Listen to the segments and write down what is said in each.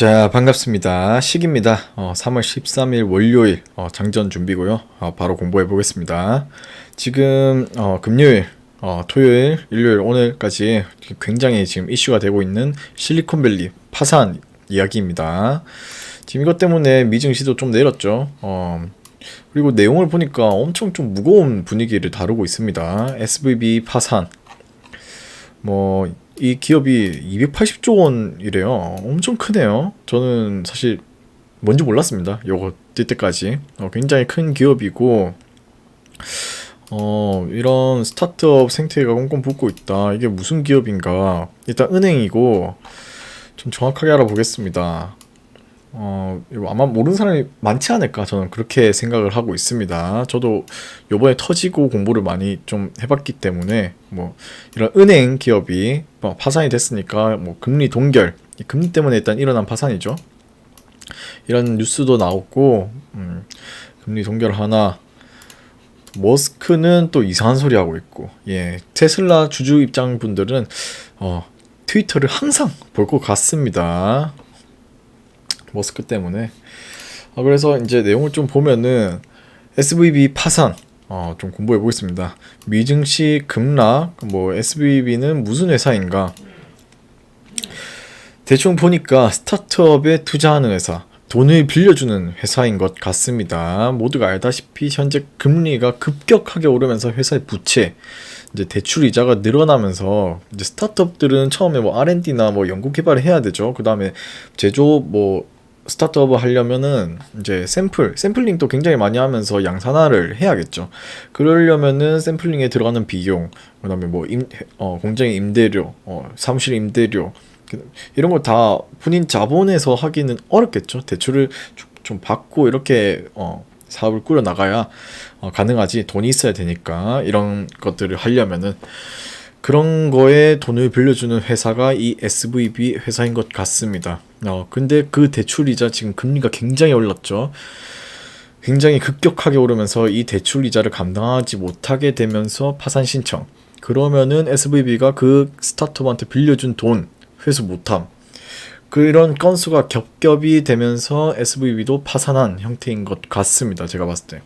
자, 반갑습니다. 식입니다. 3월 13일 월요일 장전 준비고요. 바로 공부해 보겠습니다. 지금 금요일, 토요일, 일요일, 오늘까지 굉장히 지금 이슈가 되고 있는 실리콘밸리 파산 이야기입니다. 지금 이것 때문에 미증시도 좀 내렸죠. 그리고 내용을 보니까 엄청 좀 무거운 분위기를 다루고 있습니다. SVB 파산. 이 기업이 280조 원이래요. 엄청 크네요. 저는 사실 뭔지 몰랐습니다. 요거 뜰 때까지. 굉장히 큰 기업이고, 이런 스타트업 생태계가 꽁꽁 붓고 있다. 이게 무슨 기업인가? 일단 은행이고, 좀 정확하게 알아보겠습니다. 이거 아마 모르는 사람이 많지 않을까 저는 그렇게 생각을 하고 있습니다. 저도 요번에 터지고 공부를 많이 좀 해봤기 때문에 이런 은행 기업이 파산이 됐으니까 금리 동결, 금리 때문에 일단 일어난 파산이죠. 이런 뉴스도 나오고 금리 동결 하나. 머스크는 또 이상한 소리 하고 있고, 테슬라 주주 입장 분들은 트위터를 항상 볼 것 같습니다. 머스크 때문에. 그래서 이제 내용을 좀 보면은 SVB 파산 좀 공부해 보겠습니다. 미증시 급락, SVB는 무슨 회사인가? 대충 보니까 스타트업에 투자하는 회사, 돈을 빌려주는 회사인 것 같습니다. 모두가 알다시피 현재 금리가 급격하게 오르면서 회사의 부채, 이제 대출 이자가 늘어나면서 이제 스타트업들은 처음에 R&D나 연구 개발을 해야 되죠. 그 다음에 제조 스타트업을 하려면은 이제 샘플링도 굉장히 많이 하면서 양산화를 해야겠죠. 그러려면은 샘플링에 들어가는 비용, 그다음에 공장의 임대료, 사무실 임대료, 이런 거 다 본인 자본에서 하기는 어렵겠죠. 대출을 좀 받고 이렇게 사업을 꾸려 나가야 가능하지. 돈이 있어야 되니까 이런 것들을 하려면은. 그런 거에 돈을 빌려주는 회사가 이 SVB 회사인 것 같습니다. 근데 그 대출이자 지금 금리가 굉장히 올랐죠. 굉장히 급격하게 오르면서 이 대출이자를 감당하지 못하게 되면서 파산 신청. 그러면은 SVB가 그 스타트업한테 빌려준 돈 회수 못함. 그런 건수가 겹겹이 되면서 SVB도 파산한 형태인 것 같습니다. 제가 봤을 때.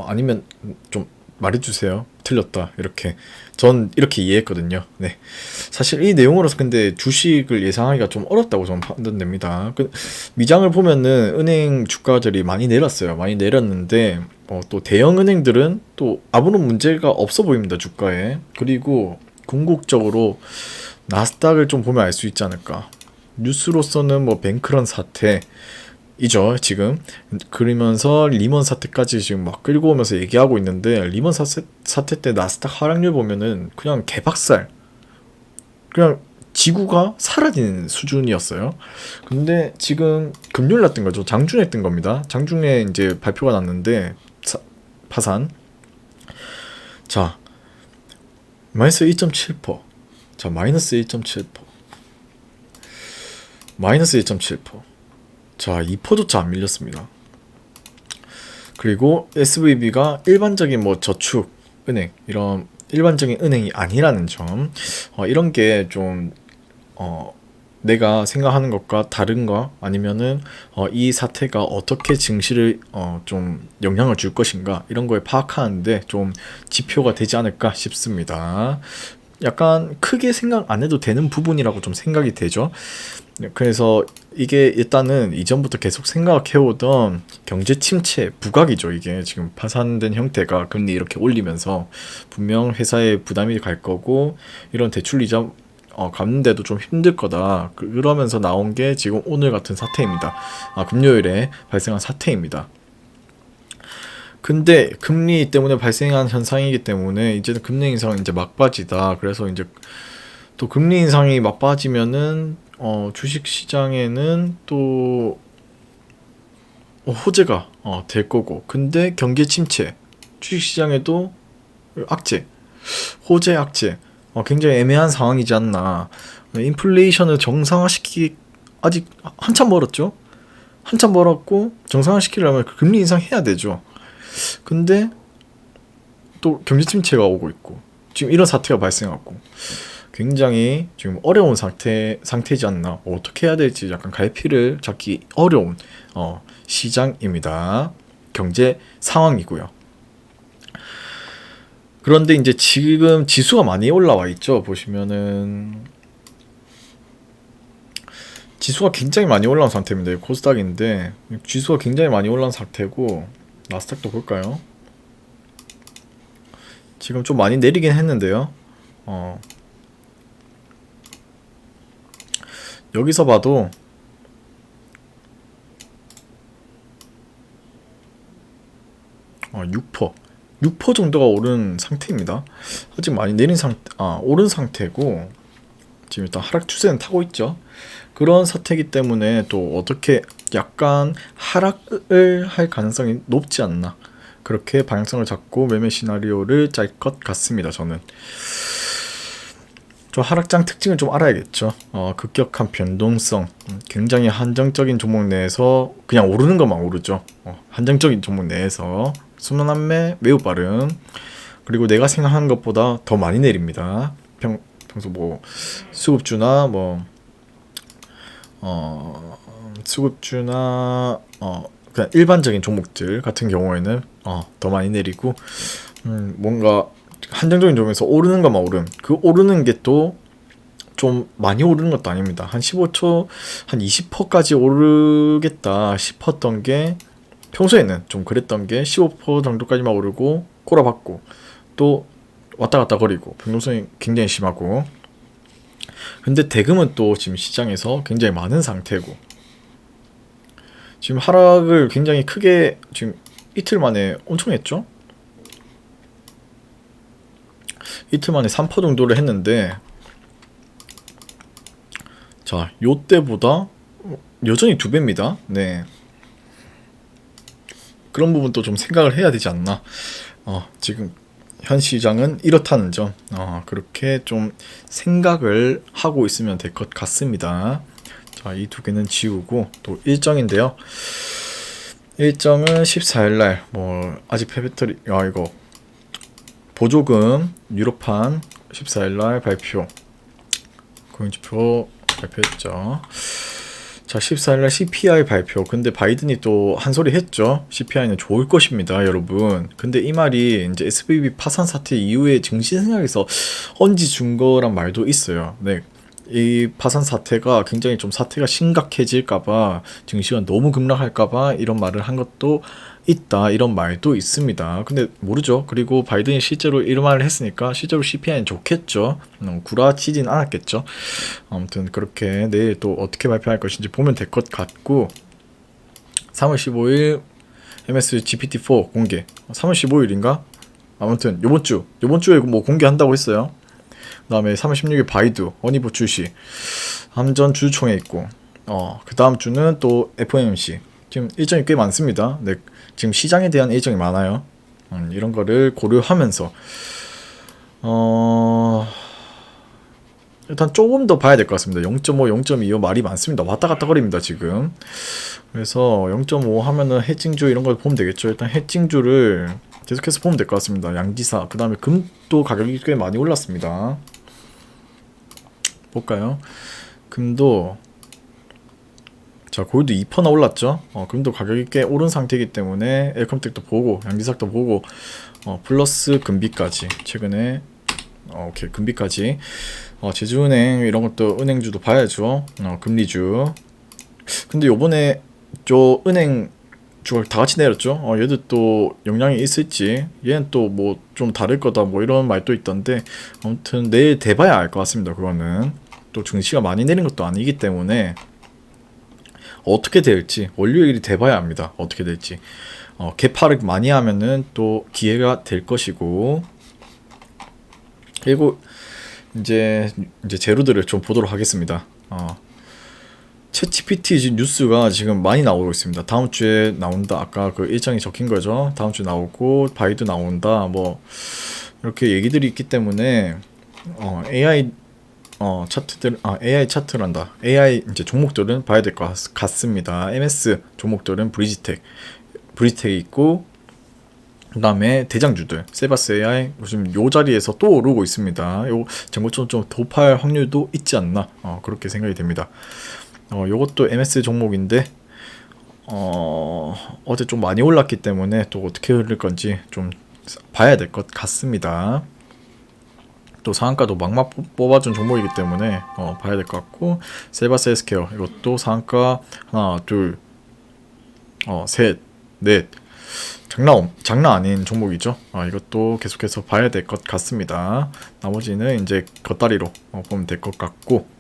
아니면 좀 말해주세요. 틀렸다. 이렇게. 전 이렇게 이해했거든요. 네. 사실 이 내용으로서 근데 주식을 예상하기가 좀 어렵다고 저는 판단됩니다. 미장을 보면은 은행 주가들이 많이 내렸어요. 많이 내렸는데, 또 대형 은행들은 또 아무런 문제가 없어 보입니다. 주가에. 그리고 궁극적으로 나스닥을 좀 보면 알 수 있지 않을까. 뉴스로서는 뱅크런 사태, 이죠 지금. 그러면서 리먼 사태까지 지금 막 끌고 오면서 얘기하고 있는데, 리먼 사태 때 나스닥 하락률 보면은 그냥 개박살, 그냥 지구가 사라지는 수준이었어요. 근데 지금 금요일 날 뜬 거죠. 장중에 뜬 겁니다. 장중에 이제 발표가 났는데 파산. 자, 마이너스 2.7%. 자, 마이너스 1.7%. 마이너스 1.7%. 자, 2%조차 안 밀렸습니다. 그리고 SVB가 일반적인 저축 은행, 이런 일반적인 은행이 아니라는 점, 이런 게 좀 내가 생각하는 것과 다른가, 아니면은 이 사태가 어떻게 증시를 좀 영향을 줄 것인가, 이런 거에 파악하는데 좀 지표가 되지 않을까 싶습니다. 약간 크게 생각 안 해도 되는 부분이라고 좀 생각이 되죠. 그래서 이게 일단은 이전부터 계속 생각해오던 경제 침체 부각이죠. 이게 지금 파산된 형태가 금리 이렇게 올리면서 분명 회사에 부담이 갈 거고, 이런 대출 이자 갚는데도 좀 힘들 거다. 그러면서 나온 게 지금 오늘 같은 사태입니다. 금요일에 발생한 사태입니다. 근데 금리 때문에 발생한 현상이기 때문에 이제는 금리 인상은 이제 막바지다. 그래서 이제 또 금리 인상이 막바지면은 주식 시장에는 또 호재가 될 거고, 근데 경기 침체, 주식 시장에도 악재, 호재 악재, 굉장히 애매한 상황이지 않나. 인플레이션을 정상화시키기 아직 한참 멀었죠. 한참 멀었고, 정상화시키려면 금리 인상해야 되죠. 근데 또 경기 침체가 오고 있고, 지금 이런 사태가 발생하고, 굉장히 지금 어려운 상태지 않나. 어떻게 해야 될지 약간 갈피를 잡기 어려운 시장입니다. 경제 상황이고요. 그런데 이제 지금 지수가 많이 올라와 있죠. 보시면은 지수가 굉장히 많이 올라온 상태입니다. 코스닥인데 지수가 굉장히 많이 올라온 상태고, 나스닥도 볼까요? 지금 좀 많이 내리긴 했는데요. 여기서 봐도 6% 정도가 오른 상태입니다. 아직 많이 내린 오른 상태고, 지금 일단 하락 추세는 타고 있죠. 그런 사태이기 때문에 또 어떻게 약간 하락을 할 가능성이 높지 않나, 그렇게 방향성을 잡고 매매 시나리오를 짤 것 같습니다. 저는 좀 하락장 특징을 좀 알아야겠죠. 급격한 변동성, 굉장히 한정적인 종목 내에서 그냥 오르는 것만 오르죠. 한정적인 종목 내에서 순환매 매우 빠른, 그리고 내가 생각하는 것보다 더 많이 내립니다. 평소 뭐 수급주나 수급주나 그냥 일반적인 종목들 같은 경우에는 더 많이 내리고, 뭔가 한정적인 종목에서 오르는 것만 오른, 그 오르는 게 또 좀 많이 오르는 것도 아닙니다. 한 15초, 한 20%까지 오르겠다 싶었던 게, 평소에는 좀 그랬던 게 15% 정도까지만 오르고 꼬라박고 또 왔다 갔다 거리고 변동성이 굉장히 심하고, 근데 대금은 또 지금 시장에서 굉장히 많은 상태고, 지금 하락을 굉장히 크게 지금 이틀 만에 엄청 했죠. 이틀 만에 3% 정도를 했는데, 자, 요때보다 여전히 2배입니다. 네. 그런 부분도 좀 생각을 해야 되지 않나. 지금 현 시장은 이렇다는 점, 그렇게 좀 생각을 하고 있으면 될 것 같습니다. 자, 이 두 개는 지우고 또 일정인데요. 일정은 14일날 아직 페배터리 이거 보조금 유로판 14일날 발표, 고용지표 발표했죠. 자, 14일날 CPI 발표. 근데 바이든이 또 한 소리 했죠. CPI는 좋을 것입니다, 여러분. 근데 이 말이 이제 SVB 파산 사태 이후에 증시 생각에서 언지 준 거란 말도 있어요. 네. 이 파산 사태가 굉장히 좀 사태가 심각해질까봐, 증시가 너무 급락할까봐 이런 말을 한 것도 있다, 이런 말도 있습니다. 근데 모르죠. 그리고 바이든이 실제로 이런 말을 했으니까 실제로 CPI는 좋겠죠. 구라치진 않았겠죠. 아무튼 그렇게 내일 또 어떻게 발표할 것인지 보면 될 것 같고, 3월 15일 MS GPT-4 공개. 3월 15일인가? 아무튼 요번 주에 뭐 공개한다고 했어요. 그 다음에 3월 16일 바이두, 허니버 출시, 함전 주주총회 있고, 그 다음 주는 또 FOMC. 지금 일정이 꽤 많습니다. 네, 지금 시장에 대한 일정이 많아요. 이런 거를 고려하면서 일단 조금 더 봐야 될 것 같습니다. 0.5, 0.25 말이 많습니다. 왔다 갔다 거립니다, 지금. 그래서 0.5 하면은 해칭주 이런 걸 보면 되겠죠. 일단 해칭주를 계속해서 보면 될 것 같습니다. 양지사, 그 다음에 금도 가격이 꽤 많이 올랐습니다. 볼까요? 금도, 자, 골드 2%나 올랐죠. 금도 가격이 꽤 오른 상태이기 때문에 엘컴텍도 보고 양지삭도 보고, 플러스 금비까지 최근에 오케이, 금비까지, 제주은행 이런 것도 은행주도 봐야죠. 금리주. 근데 요번에 저 은행 주가 다 같이 내렸죠. 얘도 또 영향이 있을지, 얘는 또 뭐 좀 다를 거다 뭐 이런 말도 있던데, 아무튼 내일 돼봐야 알 것 같습니다. 그거는 또 증시가 많이 내린 것도 아니기 때문에 어떻게 될지 월요일이 돼봐야 합니다. 어떻게 될지. 개파를 많이 하면은 또 기회가 될 것이고, 그리고 이제 재료들을 좀 보도록 하겠습니다. 챗GPT 지금 뉴스가 지금 많이 나오고 있습니다. 다음 주에 나온다. 아까 그 일정이 적힌 거죠. 다음 주에 나오고 바이두 나온다. 뭐 이렇게 얘기들이 있기 때문에 AI 차트들, AI 차트란다. AI 이제 종목들은 봐야 될 것 같습니다. MS 종목들은 브리지텍이 있고, 그다음에 대장주들 세바스 AI 요즘 요 자리에서 또 오르고 있습니다. 요 전고점 좀 도파할 확률도 있지 않나 그렇게 생각이 됩니다. 요것도 MS 종목인데 어제 좀 많이 올랐기 때문에 또 어떻게 흐를 건지 좀 봐야 될 것 같습니다. 또 상한가도 막막 뽑아준 종목이기 때문에 봐야 될 것 같고, 세바스 헬스케어 이것도 상한가 하나 둘 넷 장난 아닌 종목이죠. 이것도 계속해서 봐야 될 것 같습니다. 나머지는 이제 겉다리로 보면 될 것 같고,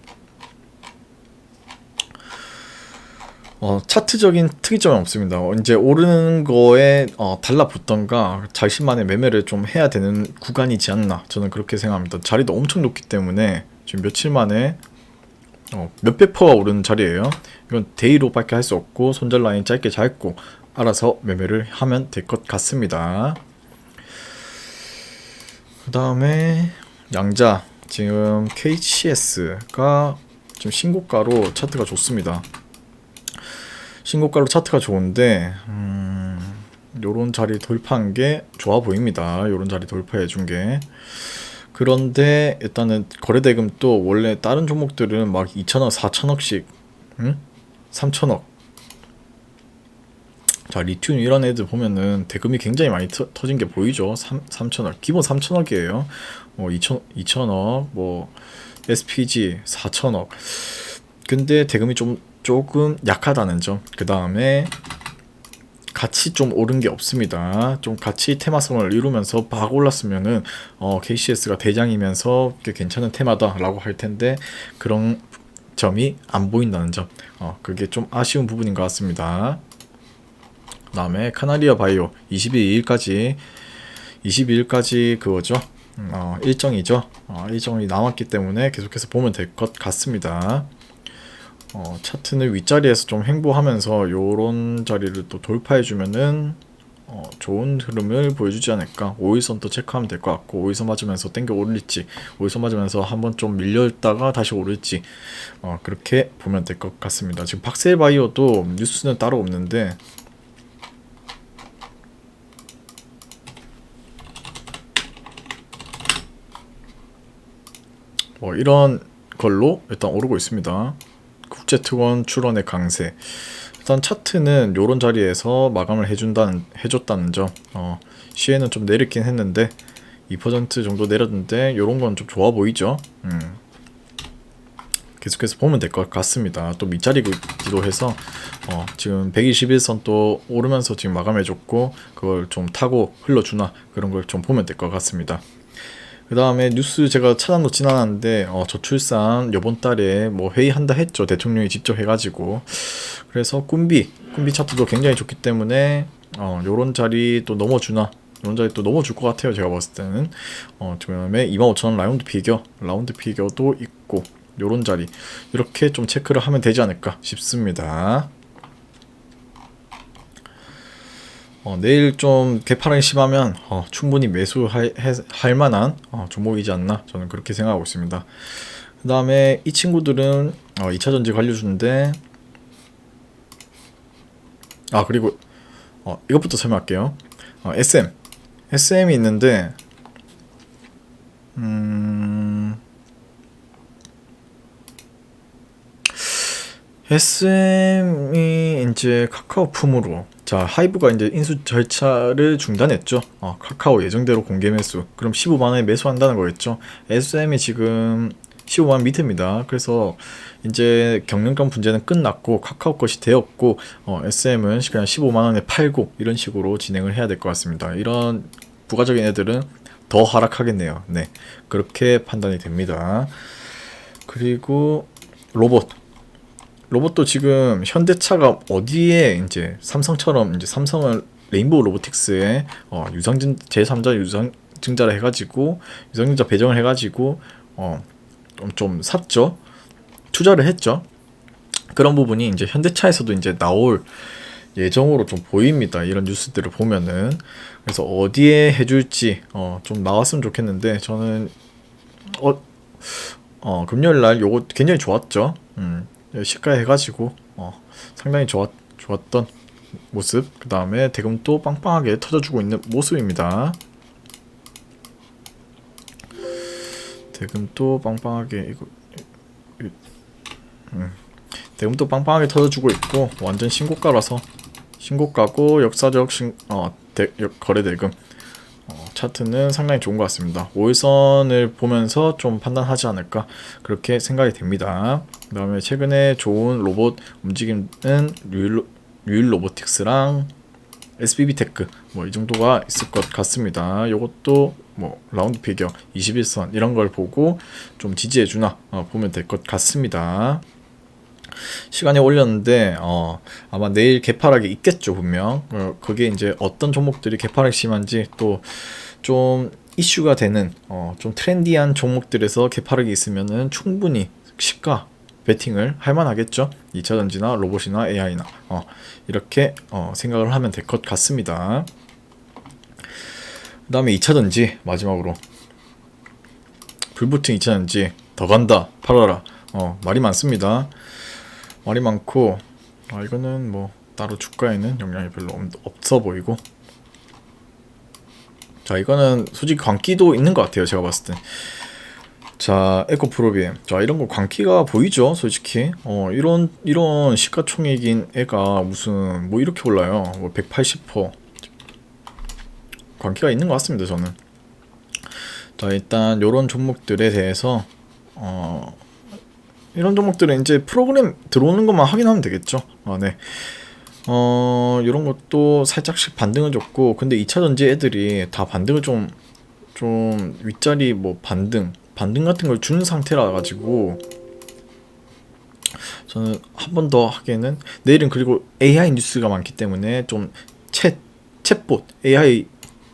차트적인 특이점은 없습니다. 이제 오르는 거에 달라붙던가 자신만의 매매를 좀 해야 되는 구간이지 않나, 저는 그렇게 생각합니다. 자리도 엄청 높기 때문에 지금 며칠 만에 몇백 퍼가 오르는 자리예요. 이건 데이로밖에 할 수 없고 손절 라인 짧게 잡고 알아서 매매를 하면 될 것 같습니다. 그 다음에 양자, 지금 KCS가 지금 신고가로 차트가 좋습니다. 신고가로 차트가 좋은데 요런 자리 돌파한 게 좋아 보입니다. 요런 자리 돌파해 준 게. 그런데 일단은 거래대금 또 원래 다른 종목들은 막 2천억 4천억씩 3천억. 자, 리튬 이런 애들 보면은 대금이 굉장히 많이 터진 게 보이죠. 3천억 기본 3천억이에요. 2천억 뭐 SPG 4천억. 근데 대금이 조금 약하다는 점. 그 다음에 같이 좀 오른 게 없습니다. 좀 같이 테마성을 이루면서 막 올랐으면은 KCS가 대장이면서 꽤 괜찮은 테마다라고 할 텐데 그런 점이 안 보인다는 점. 그게 좀 아쉬운 부분인 것 같습니다. 그 다음에 카나리아 바이오 22일까지 그거죠. 일정이죠. 일정이 남았기 때문에 계속해서 보면 될 것 같습니다. 차트는 윗자리에서 좀 횡보하면서 요런 자리를 또 돌파해주면은 좋은 흐름을 보여주지 않을까. 5일선도 체크하면 될 것 같고, 5일선 맞으면서 땡겨 오를지, 5일선 맞으면서 한번 좀 밀려있다가 다시 오를지 그렇게 보면 될 것 같습니다. 지금 박셀바이오도 뉴스는 따로 없는데 이런 걸로 일단 오르고 있습니다. 국제특원 출원의 강세. 일단 차트는 요런 자리에서 마감을 해줬다는 점. 시에는 좀 내렸긴 했는데 2% 정도 내렸는데 요런 건 좀 좋아 보이죠. 계속해서 보면 될 것 같습니다. 또 밑자리기도 해서 지금 121선 또 오르면서 지금 마감해줬고, 그걸 좀 타고 흘러주나 그런 걸 좀 보면 될 것 같습니다. 그 다음에 뉴스 제가 찾아놓진 않았는데 저출산 요번 달에 뭐 회의한다 했죠. 대통령이 직접 해가지고. 그래서 꿈비 차트도 굉장히 좋기 때문에 요런 자리 또 넘어주나, 요런 자리 또 넘어줄 것 같아요. 제가 봤을 때는. 그다음에 25,000원 라운드 피겨도 있고, 요런 자리 이렇게 좀 체크를 하면 되지 않을까 싶습니다. 내일 좀 개파랑이 심하면 충분히 매수할 만한 종목이지 않나, 저는 그렇게 생각하고 있습니다. 그 다음에 이 친구들은 2차전지 관료주인데, 그리고 이것부터 설명할게요. SM이 있는데 SM이 이제 카카오품으로, 자, 하이브가 이제 인수 절차를 중단했죠. 카카오 예정대로 공개 매수. 그럼 15만원에 매수한다는 거겠죠. SM이 지금 15만원 밑입니다. 그래서 이제 경영권 분쟁은 끝났고 카카오 것이 되었고, SM은 그냥 15만원에 팔고 이런 식으로 진행을 해야 될 것 같습니다. 이런 부가적인 애들은 더 하락하겠네요. 네, 그렇게 판단이 됩니다. 그리고 로봇도 지금 현대차가 어디에 이제 삼성처럼 이제 삼성은 레인보우 로보틱스에 제3자 유상증자를 해가지고 유상증자 배정을 해가지고 좀 샀죠. 투자를 했죠. 그런 부분이 이제 현대차에서도 이제 나올 예정으로 좀 보입니다. 이런 뉴스들을 보면은. 그래서 어디에 해줄지 좀 나왔으면 좋겠는데, 저는 금요일날 요거 굉장히 좋았죠. 시가 해가지고 상당히 좋았던 모습, 그 다음에 대금도 빵빵하게 터져주고 있는 모습입니다. 대금도 빵빵하게 대금도 빵빵하게 터져주고 있고 완전 신고가라서 신고가고 역사적 거래 대금 차트는 상당히 좋은 것 같습니다. 5일선을 보면서 좀 판단하지 않을까 그렇게 생각이 됩니다. 그 다음에 최근에 좋은 로봇 움직임은 류일 로보틱스랑 SBB테크 뭐 이 정도가 있을 것 같습니다. 요것도 뭐 라운드 피겨 21선 이런 걸 보고 좀 지지해주나 보면 될 것 같습니다. 시간에 올렸는데 아마 내일 개파락이 있겠죠 분명. 그게 이제 어떤 종목들이 개파락이 심한지 또 좀 이슈가 되는 좀 트렌디한 종목들에서 개파락이 있으면은 충분히 시가 베팅을 할 만하겠죠. 2차전지나 로봇이나 AI나 이렇게 생각을 하면 될 것 같습니다. 그 다음에 2차전지 마지막으로 불붙은 2차전지 더 간다 팔아라 말이 많습니다. 말이 많고 이거는 뭐 따로 주가에는 영향이 별로 없어 보이고 자 이거는 솔직히 광기도 있는 것 같아요 제가 봤을 때. 자 에코프로비엠 자 이런 거 광기가 보이죠 솔직히. 이런 시가총액인 애가 무슨 뭐 이렇게 올라요. 뭐 180% 광기가 있는 것 같습니다 저는. 자 일단 요런 종목들에 대해서 이런 종목들은 이제 프로그램 들어오는 것만 확인하면 되겠죠. 네. 이런 것도 살짝씩 반등을 줬고, 근데 2차전지 애들이 다 반등을 좀 윗자리 뭐 반등 같은 걸 주는 상태라 가지고 저는 한 번 더 하기에는 내일은 그리고 AI 뉴스가 많기 때문에 좀 챗봇 AI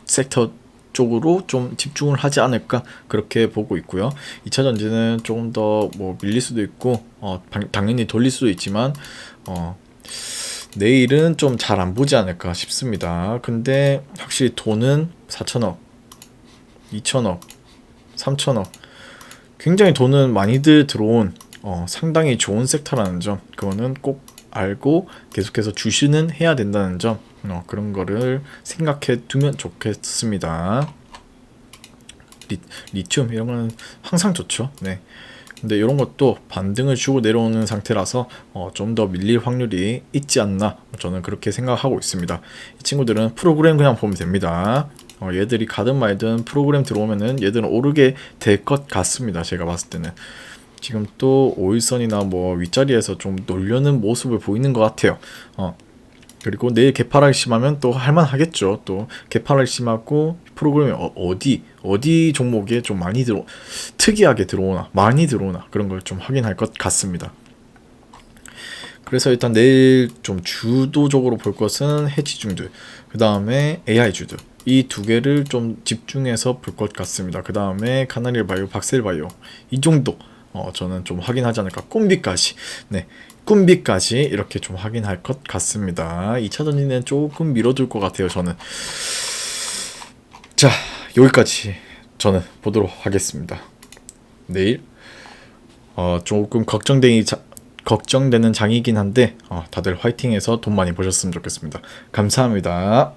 섹터 쪽으로 좀 집중을 하지 않을까 그렇게 보고 있고요. 2차전지는 조금 더 뭐 밀릴 수도 있고 당연히 돌릴 수도 있지만 내일은 좀 잘 안 보지 않을까 싶습니다. 근데 확실히 돈은 4천억, 2천억, 3천억 굉장히 돈은 많이들 들어온 상당히 좋은 섹터라는 점 그거는 꼭 알고 계속해서 주시는 해야 된다는 점 그런 거를 생각해 두면 좋겠습니다. 리튬 이런 거는 항상 좋죠. 네. 근데 이런 것도 반등을 주고 내려오는 상태라서 좀 더 밀릴 확률이 있지 않나 저는 그렇게 생각하고 있습니다. 이 친구들은 프로그램 그냥 보면 됩니다. 얘들이 가든 말든 프로그램 들어오면은 얘들은 오르게 될 것 같습니다. 제가 봤을 때는 지금 또 5일선이나 뭐 윗자리에서 좀 놀려는 모습을 보이는 것 같아요. 그리고 내일 개파락이 심하면 또 할만하겠죠. 또 개파락이 심하고 프로그램이 어디 종목에 좀 많이 특이하게 들어오나 많이 들어오나 그런 걸 좀 확인할 것 같습니다. 그래서 일단 내일 좀 주도적으로 볼 것은 해치중들, 그 다음에 AI주들 이 두 개를 좀 집중해서 볼 것 같습니다. 그 다음에 카나리아 바이오, 박셀 바이오 이 정도 저는 좀 확인하지 않을까. 꿈비까지 꿈비까지 이렇게 좀 확인할 것 같습니다. 2차전지는 조금 밀어둘 것 같아요 저는. 자 여기까지 저는 보도록 하겠습니다. 내일 조금 걱정되는 장이긴 한데 다들 화이팅해서 돈 많이 버셨으면 좋겠습니다. 감사합니다.